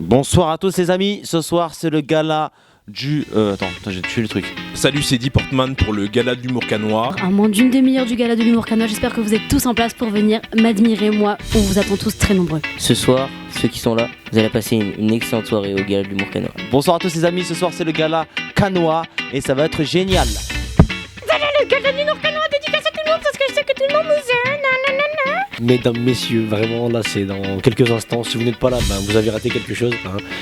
Bonsoir à tous les amis, ce soir c'est le gala du... Attends, j'ai tué le truc. Salut, c'est Eddie Portman pour le gala de l'humour canois. À moins d'une demi-heure du gala de l'humour canois, j'espère que vous êtes tous en place pour venir m'admirer, moi, on vous attend tous très nombreux. Ce soir, ceux qui sont là, vous allez passer une excellente soirée au gala de l'humour canois. Bonsoir à tous les amis, ce soir c'est le gala canois et ça va être génial. Voilà le gala de l'humour canois, dédicace à tout le monde parce que je sais que tout le monde nous aime. Mesdames, messieurs, vraiment là c'est dans quelques instants. Si vous n'êtes pas là, vous avez raté quelque chose.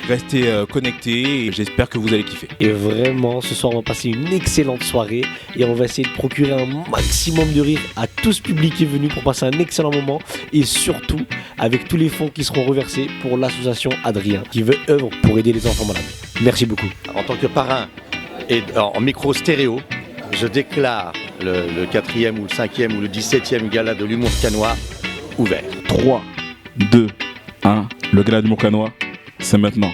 Restez connectés et j'espère que vous allez kiffer. Et vraiment, ce soir on va passer une excellente soirée et on va essayer de procurer un maximum de rire à tout ce public qui est venu pour passer un excellent moment et surtout avec tous les fonds qui seront reversés pour l'association Adrien qui veut œuvre pour aider les enfants malades. Merci beaucoup. En tant que parrain et en micro stéréo, je déclare le 4e ou le 5e ou le 17e gala de l'humour canois ouvert. 3, 2, 1, le gala du l'humour canois, c'est maintenant.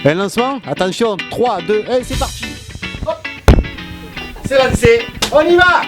Et le lancement, attention, 3, 2, 1, c'est parti. Hop. C'est lancé, on y va.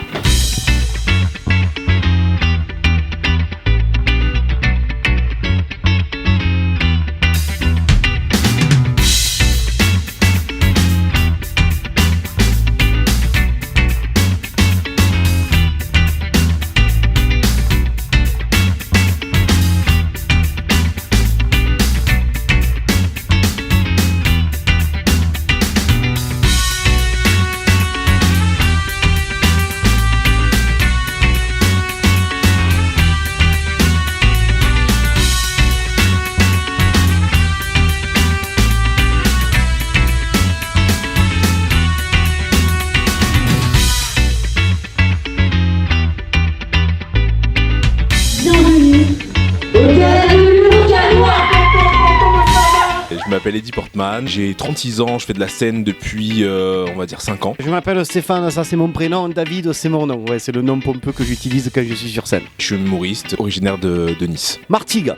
Je m'appelle Eddie Portman, j'ai 36 ans, je fais de la scène depuis, on va dire 5 ans. Je m'appelle Stéphane, ça c'est mon prénom, David c'est mon nom, ouais, c'est le nom pompeux que j'utilise quand je suis sur scène. Je suis humoriste, originaire de Nice. Martigues,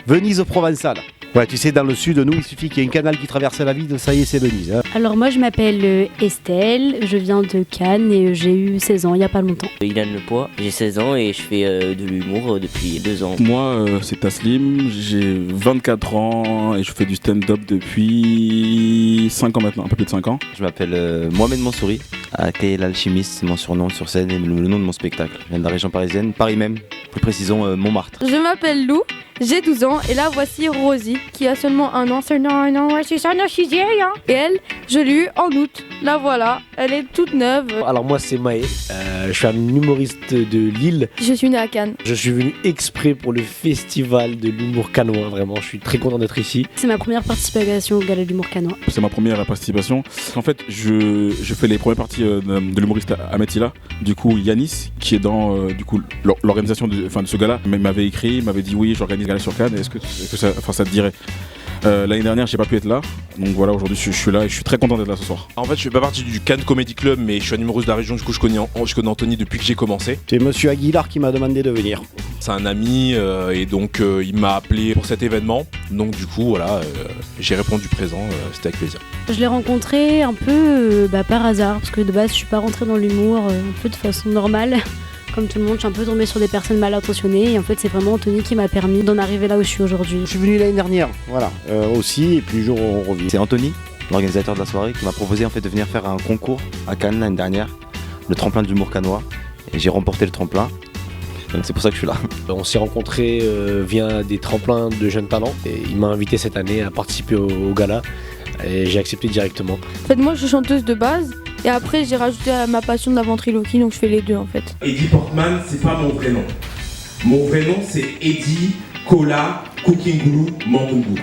Venise provençale. Ouais, tu sais, dans le sud, nous, il suffit qu'il y ait un canal qui traverse la ville, ça y est, c'est Venise. Hein. Alors moi je m'appelle Estelle, je viens de Cannes et j'ai eu 16 ans il n'y a pas longtemps. Ilan Lepoix, j'ai 16 ans et je fais de l'humour depuis 2 ans. Moi, c'est Taslim, j'ai 24 ans et je fais du stand-up depuis 5 ans maintenant, un peu plus de 5 ans. Je m'appelle Mohamed Mansouri, aka l'alchimiste, c'est mon surnom sur scène et le nom de mon spectacle. Je viens de la région parisienne, Paris même, plus précisément Montmartre. Je m'appelle Lou, j'ai 12 ans et là voici Rosie qui a seulement un an. Ouais, c'est ça, non, je suis vieille, hein. Et elle, je l'ai eue en août. La voilà, elle est toute neuve. Alors moi c'est Maë, je suis un humoriste de Lille. Je suis née à Cannes. Je suis venu exprès pour le festival de l'humour canois, vraiment, je suis très content d'être ici. C'est ma première participation au gala de l'humour canois. C'est ma première participation. En fait, je fais les premières parties de l'humoriste Ahmed Silla. Du coup, Yanis, qui est dans l'organisation de ce gala, m'avait écrit, m'avait dit oui, j'organise un gala sur Cannes, est-ce que ça te dirait? L'année dernière, j'ai pas pu être là, donc voilà, aujourd'hui je suis là et je suis très content d'être là ce soir. En fait, je fais pas partie du Cannes Comedy Club, mais je suis un humoriste de la région, du coup je connais Anthony depuis que j'ai commencé. C'est monsieur Aguilar qui m'a demandé de venir. C'est un ami et donc il m'a appelé pour cet événement, donc du coup voilà, j'ai répondu présent, c'était avec plaisir. Je l'ai rencontré un peu par hasard parce que de base je suis pas rentrée dans l'humour un peu de façon normale. Comme tout le monde, je suis un peu tombée sur des personnes mal intentionnées et en fait c'est vraiment Anthony qui m'a permis d'en arriver là où je suis aujourd'hui. Je suis venu l'année dernière, voilà, aussi, et puis jour on revient. C'est Anthony, l'organisateur de la soirée, qui m'a proposé en fait de venir faire un concours à Cannes l'année dernière, le tremplin de l'humour canois, et j'ai remporté le tremplin. Donc c'est pour ça que je suis là. On s'est rencontrés via des tremplins de jeunes talents et il m'a invité cette année à participer au gala et j'ai accepté directement. En fait, moi je suis chanteuse de base et après j'ai rajouté à ma passion de la ventriloquie, donc je fais les deux en fait. Eddie Portman, c'est pas mon vrai nom. Mon vrai nom c'est Eddie Cola Cooking Glue Mangungu.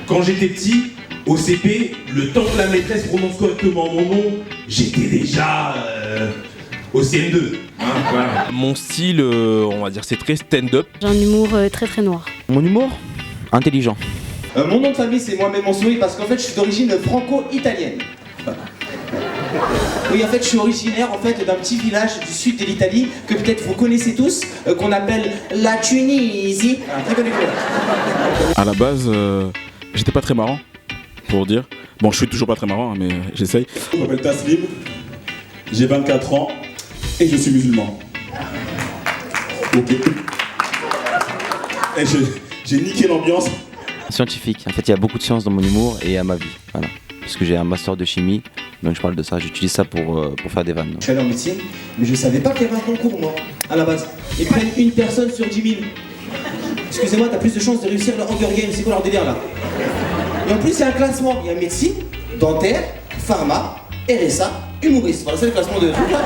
Quand j'étais petit, au CP, le temps que la maîtresse prononce correctement mon nom, j'étais déjà au CM2. Voilà. Mon style, on va dire, c'est très stand-up. J'ai un humour très très noir. Mon humour intelligent. Mon nom de famille c'est Mohamed Mansouri parce qu'en fait je suis d'origine franco-italienne. Oui, en fait je suis originaire d'un petit village du sud de l'Italie que peut-être vous connaissez tous, qu'on appelle la Tunisie. Très connu. À la base, j'étais pas très marrant, pour dire. Bon, je suis toujours pas très marrant, mais j'essaye. Je m'appelle Taslim, j'ai 24 ans et je suis musulman. Ok. Et j'ai niqué l'ambiance Scientifique. En fait, il y a beaucoup de science dans mon humour et à ma vie. Voilà. Parce que j'ai un master de chimie, donc je parle de ça. J'utilise ça pour faire des vannes. Je suis allé en médecine, mais je savais pas qu'il y avait un concours, moi, à la base. Ils prennent une personne sur 10 000. Excusez-moi, t'as plus de chances de réussir le Hunger Games, c'est quoi leur délire là? Et en plus, il y a un classement. Il y a médecine, dentaire, pharma, RSA, humoriste. Voilà, c'est le classement de trucs là.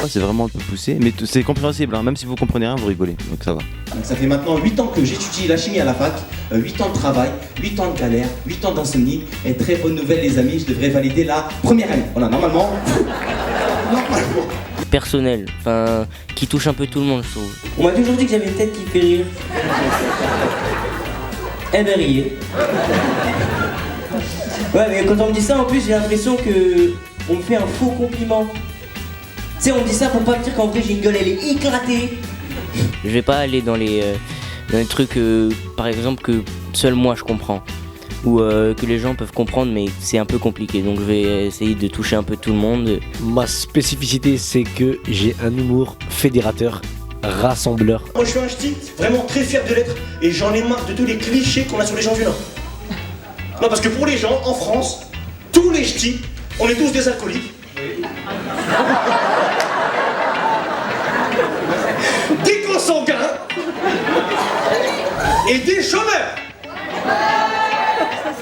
Ouais, c'est vraiment un peu poussé, mais c'est compréhensible. Hein. Même si vous comprenez rien, vous rigolez, donc ça va. Donc ça fait maintenant 8 ans que j'étudie la chimie à la fac, 8 ans de travail, 8 ans de galère, 8 ans d'insomnie. Et très bonne nouvelle les amis, je devrais valider la première année. Voilà, normalement. Personnel, enfin, qui touche un peu tout le monde, je trouve. On m'a toujours dit que j'avais une tête qui fait rire. Elle m'a rié. Ouais, mais quand on me dit ça, en plus, j'ai l'impression que on me fait un faux compliment. Tu sais, on me dit ça pour pas me dire qu'en vrai, j'ai une gueule, elle est éclatée. Je vais pas aller dans les trucs, par exemple, que seul moi je comprends. Ou que les gens peuvent comprendre, mais c'est un peu compliqué. Donc je vais essayer de toucher un peu tout le monde. Ma spécificité, c'est que j'ai un humour fédérateur, rassembleur. Moi je suis un ch'ti, vraiment très fier de l'être, et j'en ai marre de tous les clichés qu'on a sur les gens du Nord. Non, parce que pour les gens, en France, tous les ch'tis, on est tous des alcooliques. Des consanguins et des chômeurs.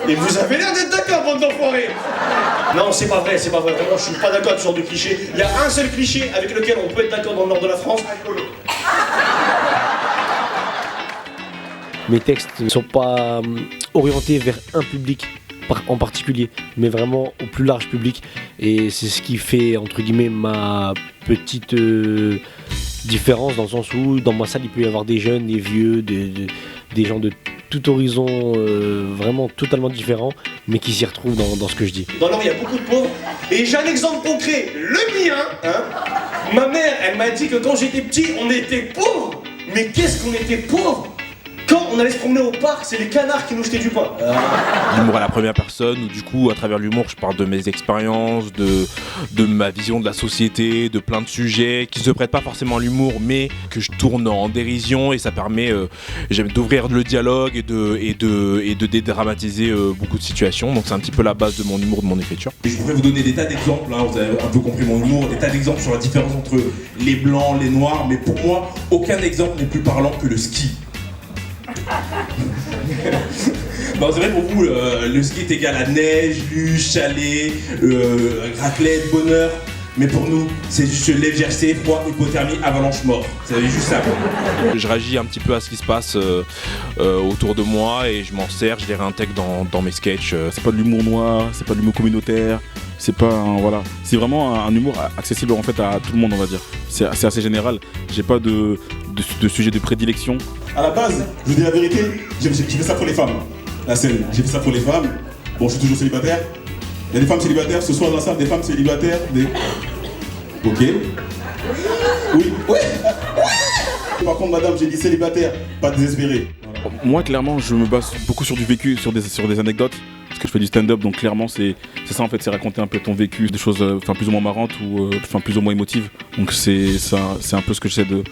Et vous avez l'air d'être d'accord, bande d'enfoirés. Non, c'est pas vrai, vraiment, je suis pas d'accord avec ce genre de cliché. Il y a un seul cliché avec lequel on peut être d'accord dans le nord de la France. Mes textes ne sont pas orientés vers un public en particulier, mais vraiment au plus large public. Et c'est ce qui fait, entre guillemets, ma petite différence, dans le sens où dans ma salle, il peut y avoir des jeunes, des vieux, des gens de tout horizon vraiment totalement différents, mais qui s'y retrouvent dans ce que je dis. Dans l'Or, il y a beaucoup de pauvres. Et j'ai un exemple concret, le mien. Hein. Ma mère, elle m'a dit que quand j'étais petit, on était pauvres. Mais qu'est-ce qu'on était pauvres? Quand on allait se promener au parc, c'est les canards qui nous jetaient du pain. L'humour à la première personne, où du coup, à travers l'humour, je parle de mes expériences, de ma vision de la société, de plein de sujets qui se prêtent pas forcément à l'humour, mais que je tourne en dérision, et ça permet d'ouvrir le dialogue et de dédramatiser beaucoup de situations. Donc c'est un petit peu la base de mon humour, de mon écriture. Et je pourrais vous donner des tas d'exemples, hein, vous avez un peu compris mon humour, des tas d'exemples sur la différence entre les blancs, les noirs, mais pour moi, aucun exemple n'est plus parlant que le ski. Non, c'est vrai, pour vous, le ski est égal à neige, luge, chalet, raclette, bonheur. Mais pour nous, c'est juste légèreté, froid, hypothermie, avalanche, mort. C'est juste ça. Je réagis un petit peu à ce qui se passe autour de moi, et je m'en sers, je les réintègre dans mes sketchs. C'est pas de l'humour noir, c'est pas de l'humour communautaire, c'est pas voilà. C'est vraiment un humour accessible en fait à tout le monde, on va dire. C'est assez général. J'ai pas de sujet de prédilection. À la base, je vous dis la vérité, j'ai fait ça pour les femmes. La scène, j'ai fait ça pour les femmes. Bon, je suis toujours célibataire. Il y a des femmes célibataires, ce soir dans la salle, des femmes célibataires, Ok. Oui. Par contre, madame, j'ai dit célibataire, pas désespéré. Voilà. Moi, clairement, je me base beaucoup sur du vécu, sur des anecdotes. Parce que je fais du stand-up, donc clairement, c'est ça en fait, c'est raconter un peu ton vécu, des choses plus ou moins marrantes ou plus ou moins émotives. Donc c'est un peu ce que j'essaie de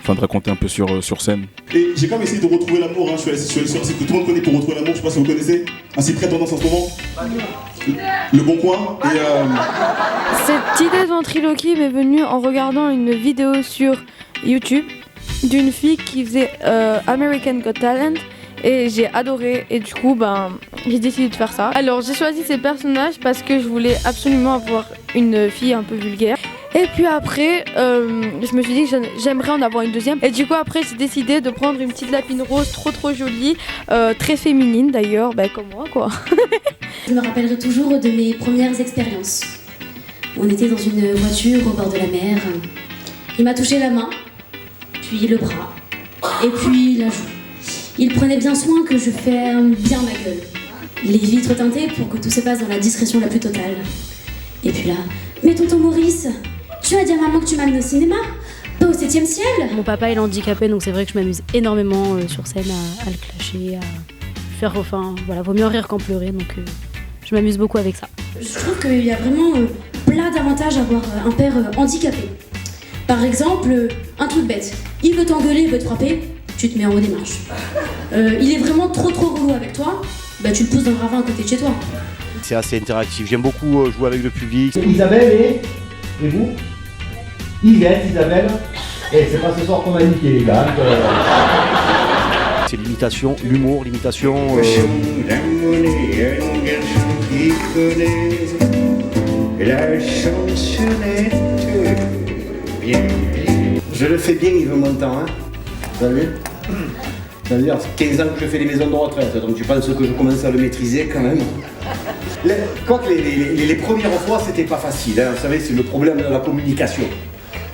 raconter un peu sur scène. Et j'ai quand même essayé de retrouver l'amour, hein. Je suis allé sur un site que tout le monde connaît pour retrouver l'amour, je sais pas si vous connaissez. Un site très tendance en ce moment. Le Bon Coin. Et Cette idée de ventriloquie m'est venue en regardant une vidéo sur YouTube d'une fille qui faisait American Got Talent, et j'ai adoré, et du coup j'ai décidé de faire ça. Alors j'ai choisi ces personnages parce que je voulais absolument avoir une fille un peu vulgaire. Et puis après, je me suis dit que j'aimerais en avoir une deuxième. Et du coup après j'ai décidé de prendre une petite lapine rose trop jolie, très féminine d'ailleurs, comme moi quoi. Je me rappellerai toujours de mes premières expériences. On était dans une voiture au bord de la mer. Il m'a touché la main, puis le bras, et puis la joue. Il prenait bien soin que je ferme bien ma gueule. Les vitres teintées pour que tout se passe dans la discrétion la plus totale. Et puis là, mais tonton Maurice, tu as dit à maman que tu m'amènes au cinéma, pas au 7e ciel. Mon papa il est handicapé, donc c'est vrai que je m'amuse énormément sur scène à le clasher, à faire, vaut mieux en rire qu'en pleurer, donc je m'amuse beaucoup avec ça. Je trouve qu'il y a vraiment plein d'avantages à avoir un père handicapé. Par exemple, un truc bête, il veut t'engueuler, il veut te frapper, tu te mets en haut des marches. il est vraiment trop relou avec toi, bah tu le pousses dans le ravin à côté de chez toi. C'est assez interactif. J'aime beaucoup jouer avec le public. Isabelle et vous Yvette, Isabelle. Et c'est pas ce soir qu'on a niqué les gars. C'est l'imitation, l'humour, l'imitation. Je le fais bien Yves Montand, hein. Vous avez vu? Ça veut dire 15 ans que je fais les maisons de retraite, donc tu penses que je commence à le maîtriser quand même. Quoique les premières fois c'était pas facile, hein. Vous savez, c'est le problème de la communication.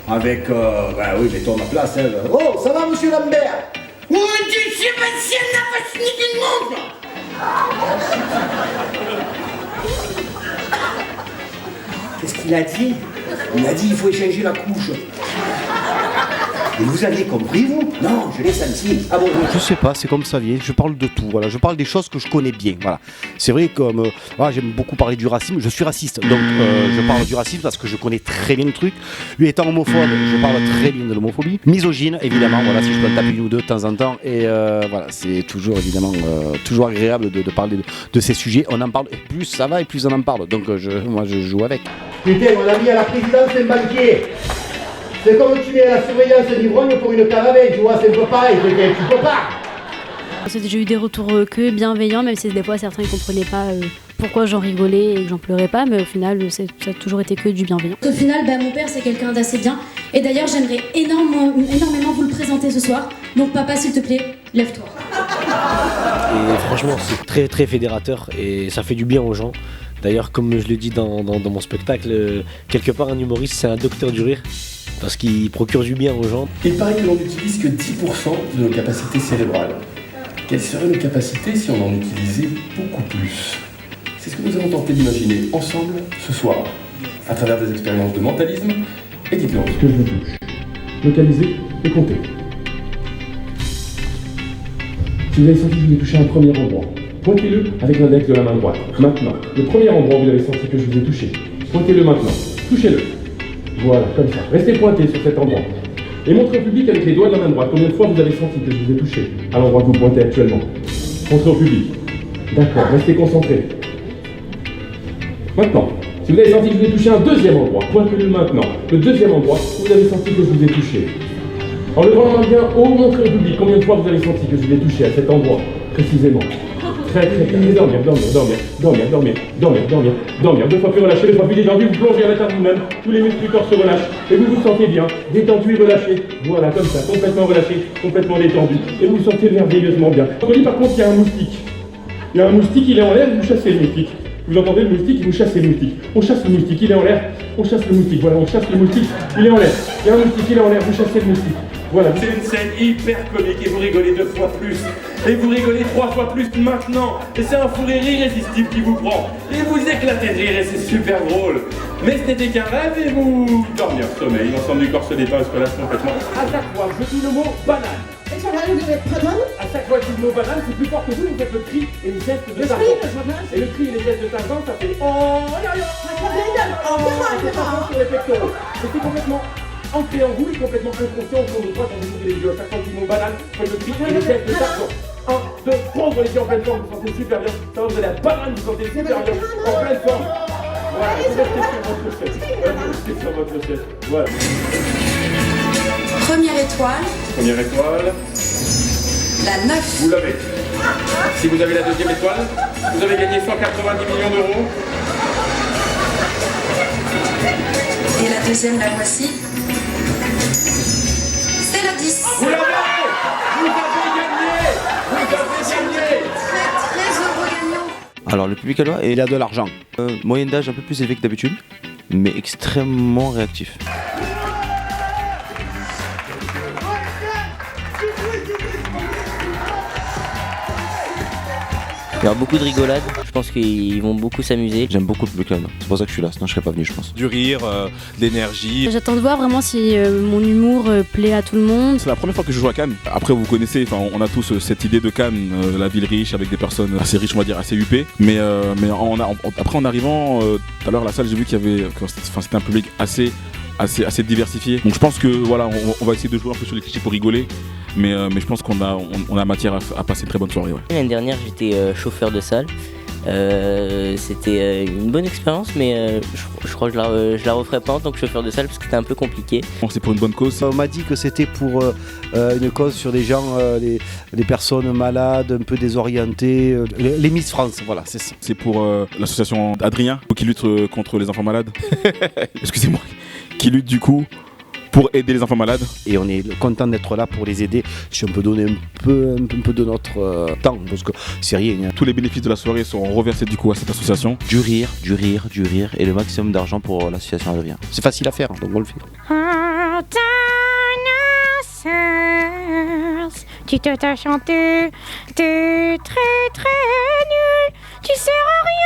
Avec, oui, mets-toi à ma place, hein. Oh, ça va monsieur Lambert? Oui, tu sais pas si elle n'a pas fini du monde. Qu'est-ce qu'il a dit? Il a dit il faut échanger la couche. Et vous aviez compris, vous? Non, je l'ai senti. Ah bon? Je sais pas, c'est comme ça vient. Je parle de tout. Voilà, je parle des choses que je connais bien. Voilà. C'est vrai comme j'aime beaucoup parler du racisme. Je suis raciste, donc je parle du racisme parce que je connais très bien le truc. Lui étant homophobe, je parle très bien de l'homophobie. Misogyne, évidemment. Voilà, si je peux en taper une ou deux de temps en temps. Et voilà, c'est toujours évidemment toujours agréable de parler de ces sujets. On en parle. Et plus ça va et plus on en parle. Donc moi je joue avec. Putain, mon ami à la présidence, c'est un banquier. C'est comme tu es à la surveillance d'ivrogne pour une caravane, tu vois, c'est un peu pareil, tu peux pas. J'ai eu des retours que bienveillants, même si des fois certains ne comprenaient pas pourquoi j'en rigolais et que j'en pleurais pas, mais au final, ça a toujours été que du bienveillant. Au final, mon père c'est quelqu'un d'assez bien, et d'ailleurs j'aimerais énormément vous le présenter ce soir, donc papa s'il te plaît, lève-toi. Et franchement, c'est très très fédérateur et ça fait du bien aux gens. D'ailleurs, comme je le dis dans mon spectacle, quelque part un humoriste c'est un docteur du rire. Parce qu'il procure du bien aux gens. Il paraît que l'on n'utilise que 10% de nos capacités cérébrales. Quelles seraient nos capacités si on en utilisait beaucoup plus? C'est ce que nous allons tenter d'imaginer ensemble ce soir, à travers des expériences de mentalisme et d'hypnose. Que je vous touche. Localisez et comptez. Si vous avez senti que je vous ai touché à un premier endroit, pointez-le avec l'index de la main droite. Maintenant, le premier endroit où vous avez senti que je vous ai touché, pointez-le maintenant. Touchez-le. Voilà, comme ça. Restez pointé sur cet endroit. Et montrez au public avec les doigts de la main droite combien de fois vous avez senti que je vous ai touché à l'endroit que vous pointez actuellement. Montrez au public. D'accord, restez concentrés. Maintenant, si vous avez senti que je vous ai touché à un deuxième endroit, pointez-le maintenant. Le deuxième endroit où vous avez senti que je vous ai touché. En levant la main bien haut, montrez au public combien de fois vous avez senti que je vous ai touché à cet endroit, précisément. Très bien. Et dormir. Deux fois plus relâché, deux fois plus détendu, vous plongez à l'intérieur de vous-même, tous les muscles du corps se relâchent, et vous vous sentez bien, détendu et relâché. Voilà, comme ça, complètement relâché, complètement détendu, et vous vous sentez merveilleusement bien. Aujourd'hui, par contre, il y a un moustique. Il y a un moustique, il est en l'air, vous chassez le moustique. Vous entendez le moustique, vous chassez le moustique. On chasse le moustique, il est en l'air, on chasse le moustique. Voilà, on chasse le moustique, il est en l'air. Il y a un moustique, il est en l'air, vous chassez le moustique. Voilà, c'est une scène hyper comique et vous rigolez 2 fois plus. Et vous rigolez 3 fois plus maintenant. Et c'est un fou rire irrésistible qui vous prend. Et vous éclatez de rire et c'est super drôle. Mais ce n'était qu'un rêve et vous dormez en sommeil. L'ensemble du corps se détend et se relâche complètement. À chaque fois, je dis le mot banane. Et ça va, vous devez être banane. À chaque fois que je dis le mot banane, c'est plus fort que vous faites le cri et les gestes de Tarzan. Et le cri et les gestes de Tarzan, ça fait oh, sur les pectoraux. C'était complètement ancré en vous et complètement inconscient au fond de toi quand vous ouvrez les yeux. À chaque fois que je dis le mot banane, faites le cri et les gestes de Tarzan. 1, 2, 3, vous les en pleine forme, vous vous sentez super bien. Ça va, vous allez à banane, vous vous sentez super bien. En pleine forme. Voilà, vous restez sur votre chaise. Restez sur votre chaise. Voilà. Première étoile. Première étoile. La 9. Vous l'avez. Si vous avez la deuxième étoile, vous avez gagné 190 millions d'euros. Et la deuxième, la voici. C'est la 10. Vous l'avez! Vous avez gagné! Vous avez gagné! Très heureux gagnant. Alors le public allois, il a de l'argent. Moyenne d'âge un peu plus élevé que d'habitude, mais extrêmement réactif. Il y aura beaucoup de rigolade, je pense qu'ils vont beaucoup s'amuser. J'aime beaucoup le public allois, c'est pour ça que je suis là, sinon je serais pas venu je pense. Du rire, d'énergie. J'attends de voir vraiment si mon humour plaît à tout le monde. C'est la première fois que je joue à Cannes. Après vous connaissez, on a tous cette idée de Cannes, la ville riche avec des personnes assez riches, on va dire, assez huppées. Mais après en arrivant, tout à l'heure à la salle, j'ai vu qu'il y avait, c'était un public assez assez diversifié. Donc je pense que voilà, on va essayer de jouer un peu sur les clichés pour rigoler, mais je pense qu'on a matière à passer une très bonne soirée. Ouais. L'année dernière, j'étais chauffeur de salle. C'était une bonne expérience, mais je crois que je la referai pas en tant que chauffeur de salle parce que c'était un peu compliqué. C'est pour une bonne cause. On m'a dit que c'était pour une cause sur des gens, des personnes malades, un peu désorientées, les Miss France, voilà, c'est ça. C'est pour l'association Adrien qui lutte contre les enfants malades. Excusez-moi, qui lutte du coup pour aider les enfants malades. Et on est content d'être là pour les aider. Si on peut donner un peu de notre temps, parce que c'est rien. Hein. Tous les bénéfices de la soirée seront reversés du coup à cette association. Du rire et le maximum d'argent pour l'association Adrien. C'est facile à faire, donc on le fait. Tu t'as chanté, t'es très très nul, tu sers à rien.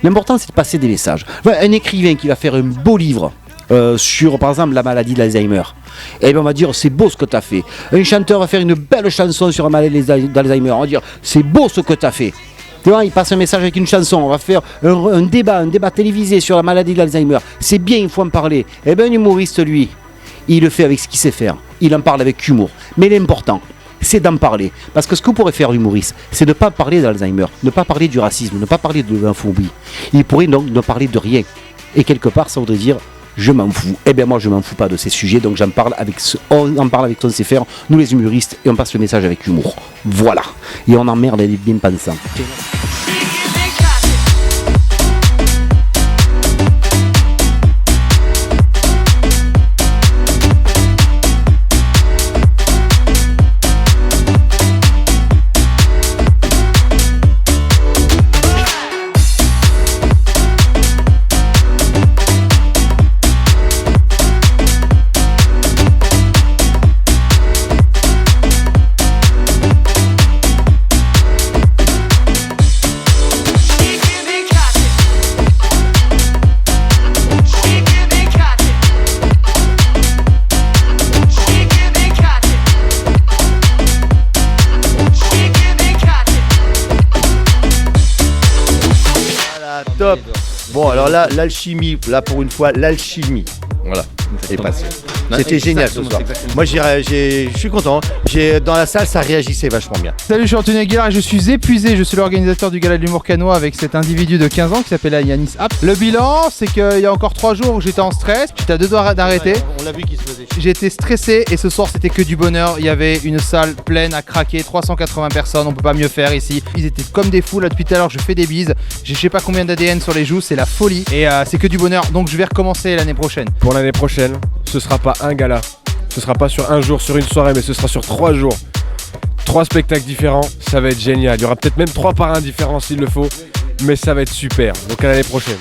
L'important, c'est de passer des messages. Un écrivain qui va faire un beau livre sur, par exemple, la maladie d'Alzheimer, et bien on va dire, c'est beau ce que tu as fait. Un chanteur va faire une belle chanson sur la maladie d'Alzheimer, on va dire, c'est beau ce que tu as fait. Tu vois, il passe un message avec une chanson, on va faire un débat télévisé sur la maladie d'Alzheimer. C'est bien, il faut en parler. Et bien un humoriste, lui, il le fait avec ce qu'il sait faire. Il en parle avec humour. Mais l'important, c'est d'en parler. Parce que ce que pourrait faire l'humoriste, c'est de ne pas parler d'Alzheimer, ne pas parler du racisme, ne pas parler de l'inphobie. Il pourrait donc ne parler de rien. Et quelque part, ça voudrait dire, je m'en fous. Eh bien moi, je m'en fous pas de ces sujets, donc on en parle avec ce qu'on sait faire, nous les humoristes, et on passe le message avec humour. Voilà. Et on emmerde les bien pensants. Top. Bon, alors là, l'alchimie, là pour une fois, l'alchimie. Voilà, est passé. C'était génial ce soir. Moi, je suis content. Dans la salle, ça réagissait vachement bien. Salut, je suis Anthony Aguilar et je suis épuisé. Je suis l'organisateur du gala de l'humour cannois avec cet individu de 15 ans qui s'appelle Yanis App. Le bilan, c'est qu'il y a encore 3 jours où j'étais en stress. J'étais à 2 doigts d'arrêter. On l'a vu qu'il se faisait chier. J'étais stressé et ce soir, c'était que du bonheur. Il y avait une salle pleine à craquer, 380 personnes. On peut pas mieux faire ici. Ils étaient comme des fous là depuis tout à l'heure. Je fais des bises. J'ai je sais pas combien d'ADN sur les joues. C'est la folie. Et c'est que du bonheur. Donc je vais recommencer l'année prochaine. Pour l'année prochaine, ce sera pas un gala. Ce sera pas sur un jour, sur une soirée, mais ce sera sur 3 jours. 3 spectacles différents, ça va être génial. Il y aura peut-être même 3 parrains différents s'il le faut, mais ça va être super. Donc à l'année prochaine.